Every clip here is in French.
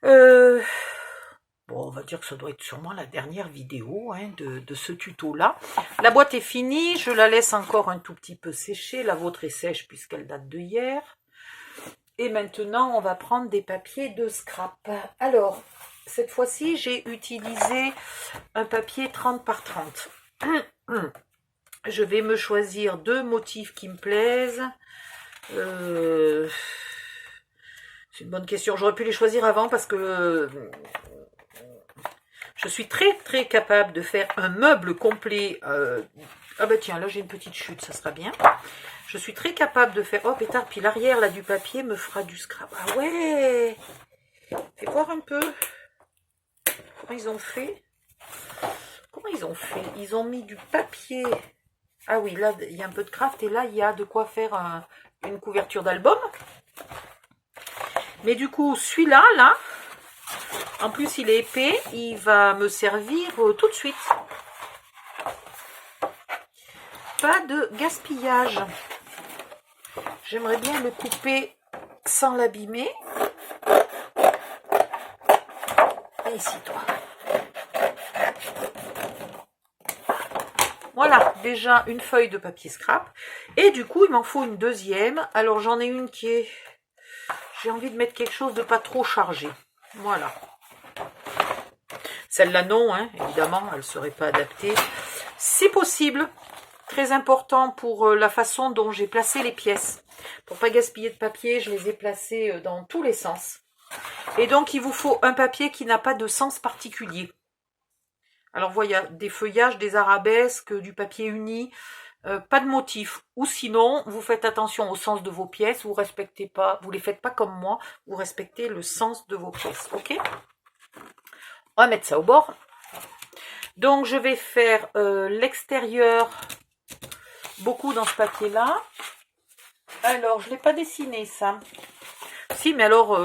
Euh, Bon, on va dire que ça doit être sûrement la dernière vidéo hein, de ce tuto-là. La boîte est finie, je la laisse encore un tout petit peu sécher. La vôtre est sèche puisqu'elle date de hier. Et maintenant, on va prendre des papiers de scrap. Alors, cette fois-ci, j'ai utilisé un papier 30 par 30. Je vais me choisir deux motifs qui me plaisent. C'est une bonne question. J'aurais pu les choisir avant parce que je suis très capable de faire un meuble complet. Ah bah tiens, là j'ai une petite chute, ça sera bien. Je suis très capable de faire... Oh pétard, puis l'arrière là du papier me fera du scrap. Ah ouais. Fais voir un peu. Comment ils ont fait? Comment ils ont fait? Ils ont mis du papier. Ah oui, là il y a un peu de craft et là il y a de quoi faire une couverture d'album. Mais du coup, celui-là, là, en plus il est épais, il va me servir tout de suite. Pas de gaspillage. J'aimerais bien le couper sans l'abîmer. Et ici, toi. Voilà, déjà une feuille de papier scrap. Et du coup, il m'en faut une deuxième. Alors, j'en ai une qui est... J'ai envie de mettre quelque chose de pas trop chargé. Voilà. Celle-là, non, hein, évidemment, elle ne serait pas adaptée. C'est possible. Très important pour la façon dont j'ai placé les pièces. Pour pas gaspiller de papier, je les ai placées dans tous les sens. Et donc, il vous faut un papier qui n'a pas de sens particulier. Alors, vous voyez, il y a des feuillages, des arabesques, du papier uni, pas de motif. Ou sinon, vous faites attention au sens de vos pièces, vous respectez pas, vous les faites pas comme moi, vous respectez le sens de vos pièces, ok? On va mettre ça au bord. Donc, je vais faire l'extérieur, beaucoup dans ce papier-là. Alors, je ne l'ai pas dessiné, ça. Si, mais alors,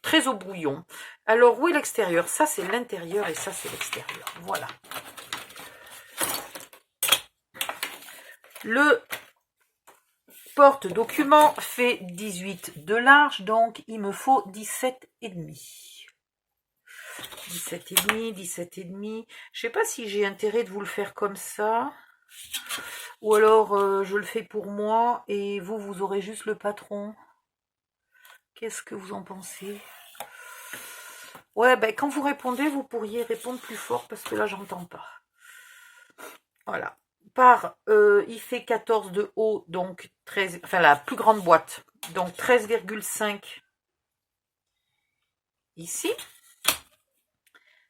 très au brouillon. Alors, où est l'extérieur? Ça, c'est l'intérieur et ça, c'est l'extérieur. Voilà. Le porte-document fait 18 de large, donc il me faut 17,5. 17,5, 17,5. Je sais pas si j'ai intérêt de vous le faire comme ça. Ou alors, je le fais pour moi et vous aurez juste le patron. Qu'est-ce que vous en pensez? Ouais, ben quand vous répondez, vous pourriez répondre plus fort parce que là, j'entends pas. Voilà. Il fait 14 de haut, donc 13, enfin la plus grande boîte, donc 13,5 ici.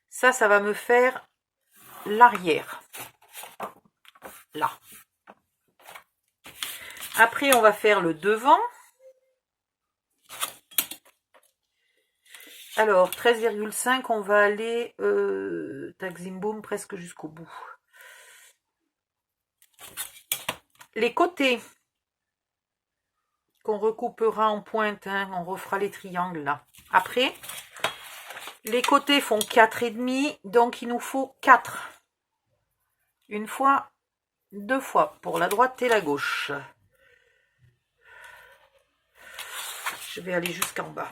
Ça va me faire l'arrière. Là. Après, on va faire le devant. Alors, 13,5, on va aller taximboum presque jusqu'au bout. Les côtés qu'on recoupera en pointe, hein, on refera les triangles là. Après, les côtés font 4,5, donc il nous faut 4. Une fois, deux fois, pour la droite et la gauche. Je vais aller jusqu'en bas.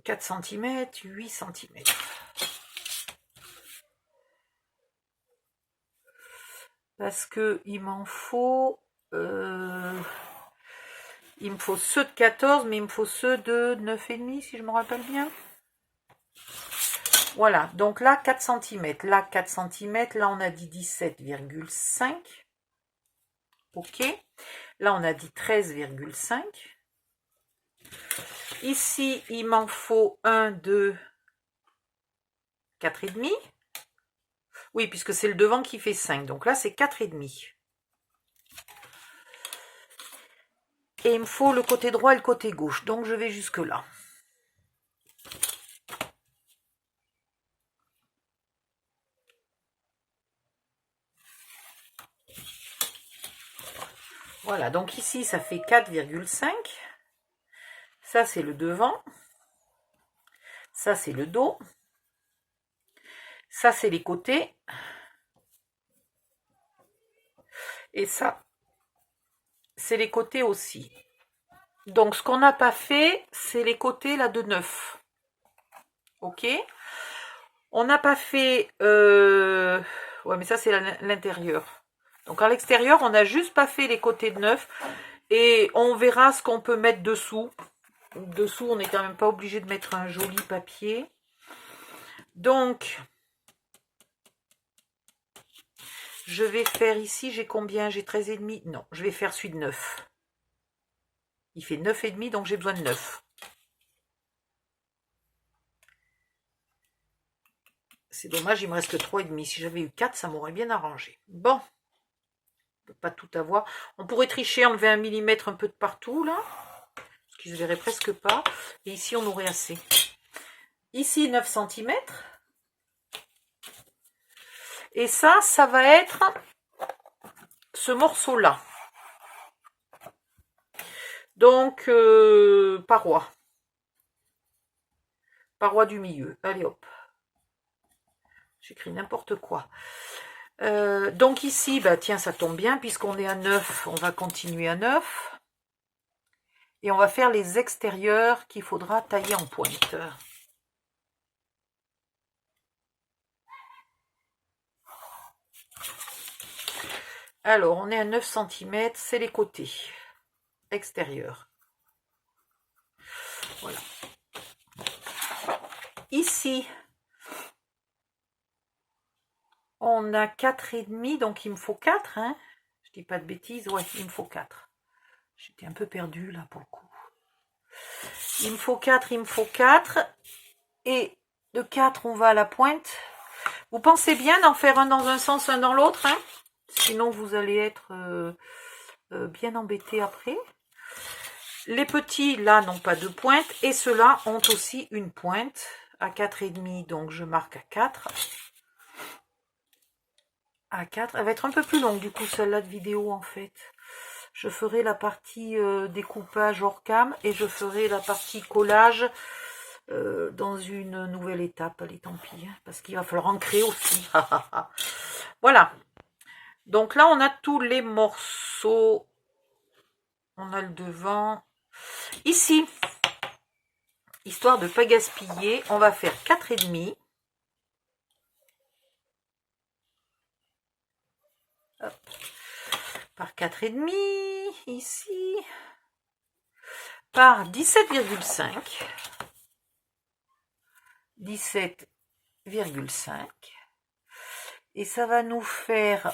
4 cm, 8 cm. Parce que il m'en faut... il me faut ceux de 14, mais il me faut ceux de 9,5, si je me rappelle bien. Voilà, donc là, 4 cm. Là, 4 cm. Là, on a dit 17,5. Ok. Là, on a dit 13,5. Ici, il m'en faut 1, 2, 4,5. Oui, puisque c'est le devant qui fait 5. Donc là, c'est 4,5. Et il me faut le côté droit et le côté gauche. Donc, je vais jusque là. Voilà, donc ici, ça fait 4,5. Ça, c'est le devant. Ça, c'est le dos. Ça, c'est les côtés. Et ça, c'est les côtés aussi. Donc, ce qu'on n'a pas fait, c'est les côtés là de 9. Ok. On n'a pas fait... Ouais, mais ça, c'est l'intérieur. Donc, à l'extérieur, on n'a juste pas fait les côtés de 9. Et on verra ce qu'on peut mettre dessous. Dessous, on n'est quand même pas obligé de mettre un joli papier. Donc, je vais faire ici, j'ai combien? J'ai 13,5. Non, je vais faire celui de 9. Il fait 9,5, donc j'ai besoin de 9. C'est dommage, il me reste que 3,5. Si j'avais eu 4, ça m'aurait bien arrangé. Bon, on ne peut pas tout avoir. On pourrait tricher, enlever 1 millimètre un peu de partout, là. Parce qu'ils ne se verraient presque pas. Et ici, on aurait assez. Ici, 9 cm. Et ça va être ce morceau-là. Donc, paroi. Paroi du milieu. Allez, hop. J'écris n'importe quoi. Donc ici, bah tiens, ça tombe bien, puisqu'on est à 9, on va continuer à 9. Et on va faire les extérieurs qu'il faudra tailler en pointe. Alors, on est à 9 cm, c'est les côtés extérieurs. Voilà. Ici, on a 4,5, donc il me faut 4. Hein. Je dis pas de bêtises, ouais, il me faut 4. J'étais un peu perdue là pour le coup. Il me faut 4, il me faut 4. Et de 4, on va à la pointe. Vous pensez bien d'en faire un dans un sens, un dans l'autre, hein? Sinon vous allez être bien embêté après. Les petits là n'ont pas de pointe et ceux-là ont aussi une pointe à 4,5, donc je marque à 4. À 4, elle va être un peu plus longue du coup celle-là de vidéo en fait. Je ferai la partie découpage hors cam et je ferai la partie collage dans une nouvelle étape. Allez, tant pis, hein, parce qu'il va falloir en créer aussi. Voilà. Donc là, on a tous les morceaux. On a le devant. Ici, histoire de ne pas gaspiller, on va faire 4,5. Hop. Par 4,5, ici. Par 17,5. 17,5. Et ça va nous faire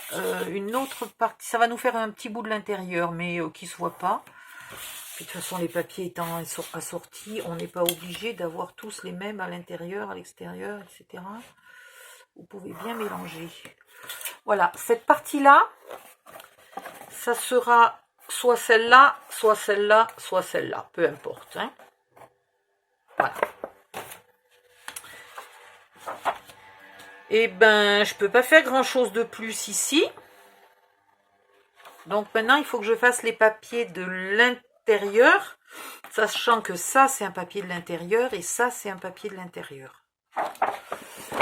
une autre partie, ça va nous faire un petit bout de l'intérieur, mais qui ne se voit pas. Puis, de toute façon, les papiers étant assortis, on n'est pas obligé d'avoir tous les mêmes à l'intérieur, à l'extérieur, etc. Vous pouvez bien mélanger. Voilà, cette partie-là, ça sera soit celle-là, soit celle-là, soit celle-là, peu importe. Hein. Voilà. Et ben, je peux pas faire grand chose de plus ici. Donc maintenant, il faut que je fasse les papiers de l'intérieur, sachant que ça, c'est un papier de l'intérieur et ça, c'est un papier de l'intérieur.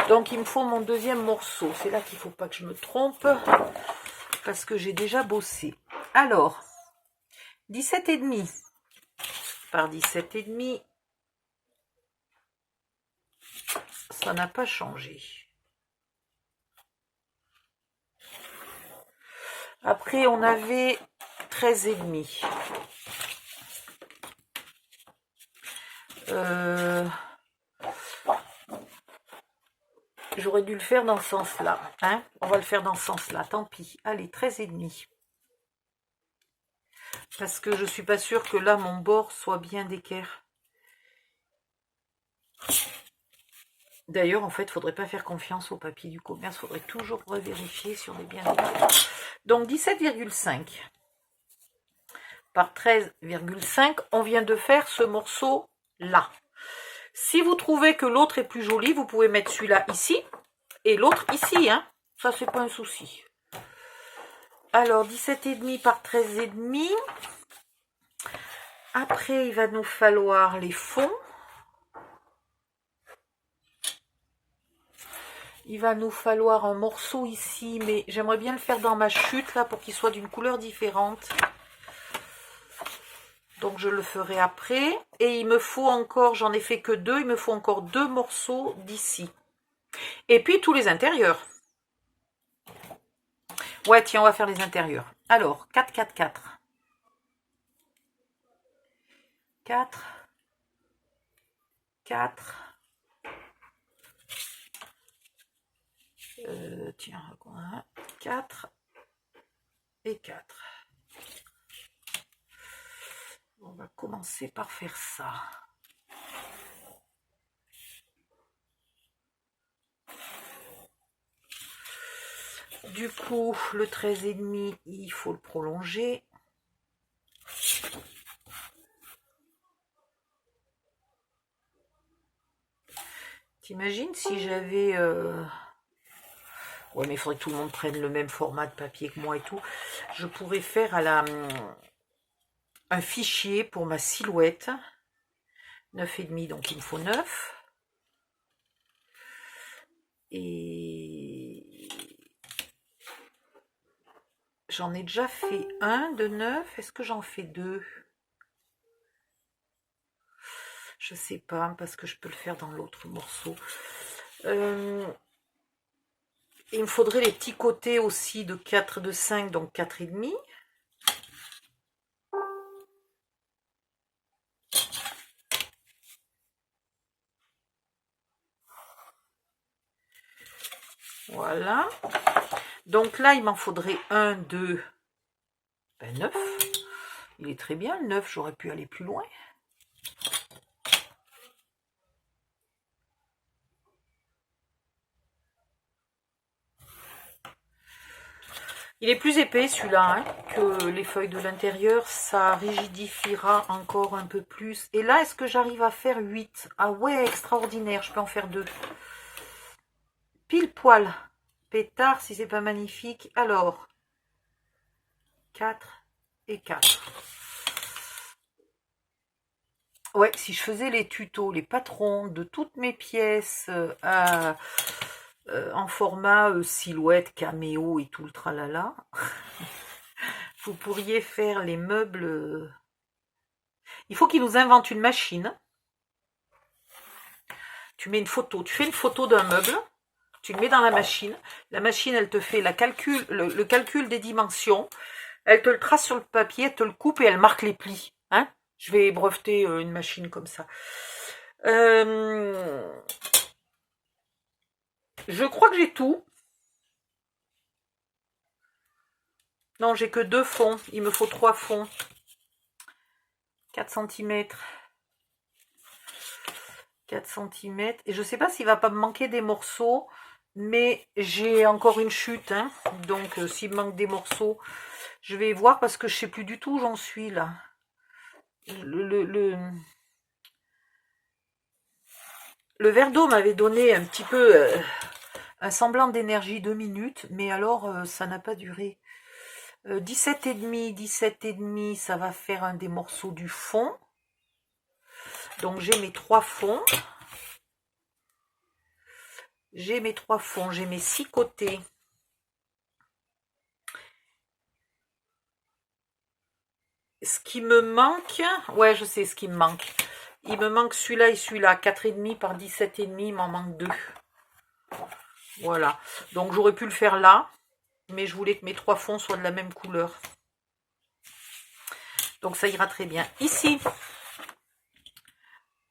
Donc, il me faut mon deuxième morceau. C'est là qu'il ne faut pas que je me trompe, parce que j'ai déjà bossé. Alors, 17,5 par 17,5, ça n'a pas changé. Après, on avait 13,5. J'aurais dû le faire dans ce sens-là. Hein, on va le faire dans ce sens-là, tant pis. Allez, 13,5. Parce que je ne suis pas sûre que là, mon bord soit bien d'équerre. D'ailleurs, en fait, il ne faudrait pas faire confiance au papier du commerce. Il faudrait toujours revérifier si on est bien d'équerre. Donc, 17,5 par 13,5, on vient de faire ce morceau-là. Si vous trouvez que l'autre est plus joli, vous pouvez mettre celui-là ici et l'autre ici. Hein. Ça, c'est pas un souci. Alors, 17,5 par 13,5. Après, il va nous falloir les fonds. Il va nous falloir un morceau ici, mais j'aimerais bien le faire dans ma chute, là, pour qu'il soit d'une couleur différente. Donc je le ferai après. Et il me faut encore, j'en ai fait que 2, il me faut encore 2 morceaux d'ici. Et puis tous les intérieurs. Ouais, tiens, on va faire les intérieurs. Alors, 4, 4, 4. 4. 4. Tiens, 4 et 4. On va commencer par faire ça. Du coup, le 13,5, il faut le prolonger. T'imagines si j'avais... Ouais, mais il faudrait que tout le monde prenne le même format de papier que moi et tout. Je pourrais faire à la... un fichier pour ma silhouette. 9,5, donc il me faut 9. Et... j'en ai déjà fait un de 9. Est-ce que j'en fais 2? Je sais pas, parce que je peux le faire dans l'autre morceau. Il me faudrait les petits côtés aussi de 4, de 5, donc 4,5. Voilà. Donc là, il m'en faudrait 1, 2, 9. Il est très bien, le 9, j'aurais pu aller plus loin. Il est plus épais celui-là hein, que les feuilles de l'intérieur. Ça rigidifiera encore un peu plus. Et là, est-ce que j'arrive à faire 8? Ah ouais, extraordinaire, je peux en faire 2. Pile poil. Pétard, si c'est pas magnifique. Alors, 4 et 4. Ouais, si je faisais les tutos, les patrons de toutes mes pièces en format silhouette, caméo et tout le tralala, vous pourriez faire les meubles. Il faut qu'ils nous inventent une machine. Tu mets une photo, tu fais une photo d'un meuble, tu le mets dans la machine, elle te fait le calcul des dimensions, elle te le trace sur le papier, elle te le coupe et elle marque les plis. Hein, je vais breveter une machine comme ça. Je crois que j'ai tout. Non, j'ai que 2 fonds. Il me faut 3 fonds. 4 cm. 4 cm. Et je ne sais pas s'il va pas me manquer des morceaux. Mais j'ai encore une chute. Hein. Donc, s'il me manque des morceaux, je vais voir parce que je ne sais plus du tout où j'en suis là. Le verre d'eau m'avait donné un petit peu un semblant d'énergie 2 minutes. Mais alors, ça n'a pas duré. 17,5, ça va faire un des morceaux du fond. Donc j'ai mes 3 fonds. J'ai mes 6 côtés. Ce qui me manque, ouais je sais ce qui me manque. Il me manque celui-là et celui-là. 4,5 par 17,5, il m'en manque 2. Voilà. Donc j'aurais pu le faire là. Mais je voulais que mes 3 fonds soient de la même couleur. Donc ça ira très bien. Ici,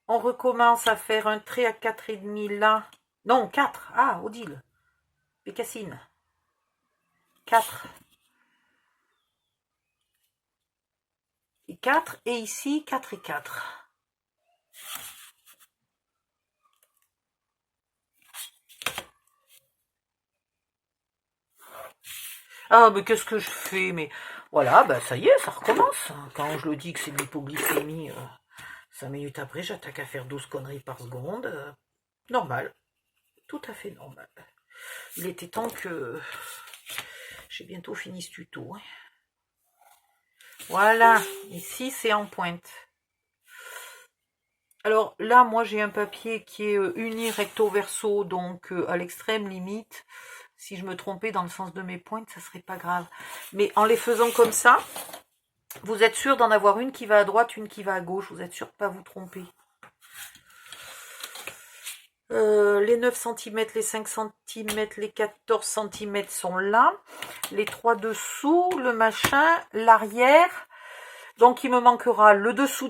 on recommence à faire un trait à 4,5 là. Non, 4. Ah, Odile. Bécassine. 4. Et 4. Et ici, 4 et 4. Ah, mais qu'est-ce que je fais? Mais voilà, bah ça y est, ça recommence. Quand je le dis que c'est de l'hypoglycémie, 5 minutes après, j'attaque à faire 12 conneries par seconde. Normal. Tout à fait normal. Il était temps que j'ai bientôt fini ce tuto. Hein. Voilà, ici c'est en pointe. Alors là, moi j'ai un papier qui est uni recto verso, donc à l'extrême limite. Si je me trompais dans le sens de mes pointes, ça serait pas grave. Mais en les faisant comme ça, Vous êtes sûr d'en avoir une qui va à droite, une qui va à gauche. Vous êtes sûr de ne pas vous tromper. Les 9 cm, les 5 cm, les 14 cm sont là. Les 3 dessous, le machin, l'arrière. Donc il me manquera le dessous,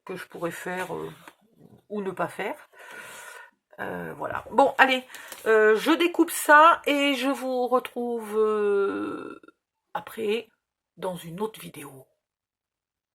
que je pourrais faire ou ne pas faire. Voilà. Bon, allez, je découpe ça et je vous retrouve après dans une autre vidéo.